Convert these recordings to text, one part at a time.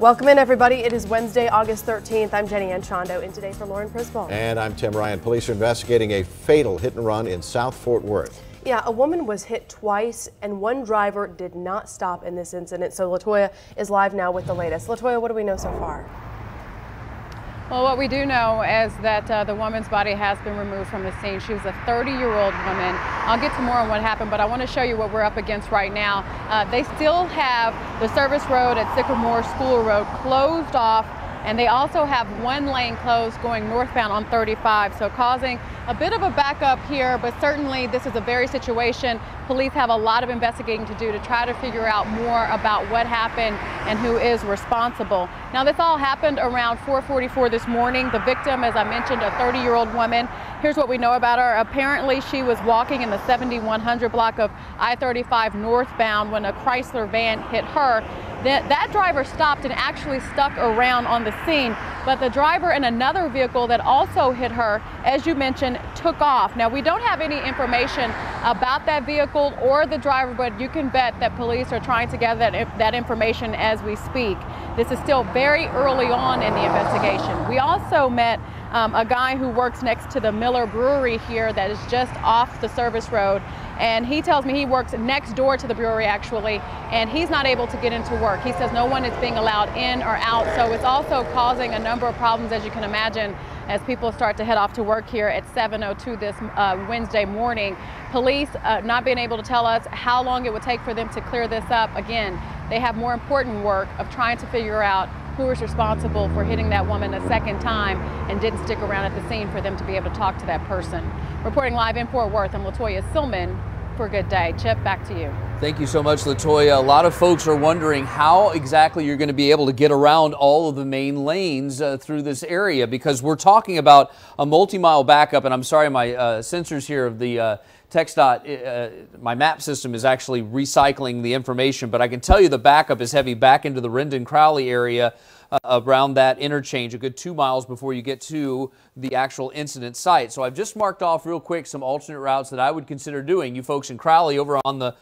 Welcome in, everybody. It is Wednesday, August 13th. I'm Jenny Anchondo, in today for Lauren Prisball. And I'm Tim Ryan. Police are investigating a fatal hit and run in South Fort Worth. Yeah, a woman was hit twice, and one driver did not stop in this incident. So Latoya is live now with the latest. Latoya, what do we know so far? Well, what we do know is that the woman's body has been removed from the scene. She was a 30-year-old woman. I'll get to more on what happened, but I want to show you what we're up against right now. They still have the service road at Sycamore School Road closed off, and they also have one lane closed going northbound on 35, so causing a bit of a backup here, but certainly this is a very situation. Police have a lot of investigating to do to try to figure out more about what happened and who is responsible. Now, this all happened around 4:44 this morning. The victim, as I mentioned, a 30-year-old woman. Here's what we know about her. Apparently, she was walking in the 7100 block of I-35 northbound when a Chrysler van hit her. That driver stopped and actually stuck around on the scene, but the driver in another vehicle that also hit her, as you mentioned, took off. Now, we don't have any information about that vehicle or the driver, but you can bet that police are trying to gather that information as we speak. This is still very early on in the investigation. We also met a guy who works next to the Miller Brewery here that is just off the service road, and he tells me he works next door to the brewery actually, and he's not able to get into work. He says no one is being allowed in or out, so it's also causing a number of problems, as you can imagine, as people start to head off to work here at 7:02 this Wednesday morning. Police not being able to tell us how long it would take for them to clear this up. Again, they have more important work of trying to figure out who is responsible for hitting that woman a second time and didn't stick around at the scene for them to be able to talk to that person. Reporting live in Fort Worth, I'm Latoya Silman for Good Day. Chip, back to you. Thank you so much, Latoya. A lot of folks are wondering how exactly you're going to be able to get around all of the main lanes through this area, because we're talking about a multi-mile backup, and I'm sorry, my sensors here of the TxDOT, my map system is actually recycling the information, but I can tell you the backup is heavy back into the Rendon-Crowley area around that interchange, a good 2 miles before you get to the actual incident site. So I've just marked off real quick some alternate routes that I would consider doing. You folks in Crowley over on the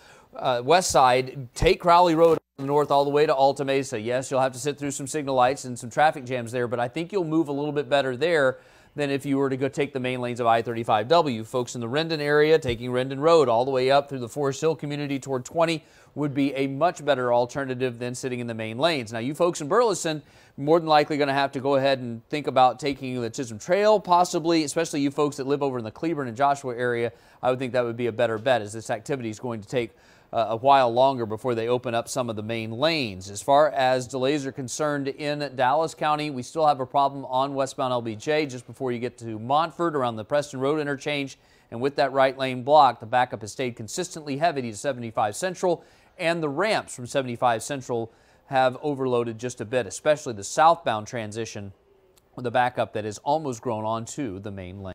west side, take Crowley Road on the north all the way to Alta Mesa. Yes, you'll have to sit through some signal lights and some traffic jams there, but I think you'll move a little bit better there than if you were to go take the main lanes of I-35W. Folks in the Rendon area, taking Rendon Road all the way up through the Forest Hill community toward 20 would be a much better alternative than sitting in the main lanes. Now, you folks in Burleson, more than likely going to have to go ahead and think about taking the Chisholm Trail, possibly, especially you folks that live over in the Cleburne and Joshua area. I would think that would be a better bet, as this activity is going to take a while longer before they open up some of the main lanes. As far as delays are concerned in Dallas County, we still have a problem on westbound LBJ just before you get to Montford around the Preston Road interchange. And with that right lane blocked, the backup has stayed consistently heavy to 75 Central, and the ramps from 75 Central have overloaded just a bit, especially the southbound transition with the backup that has almost grown onto the main lane.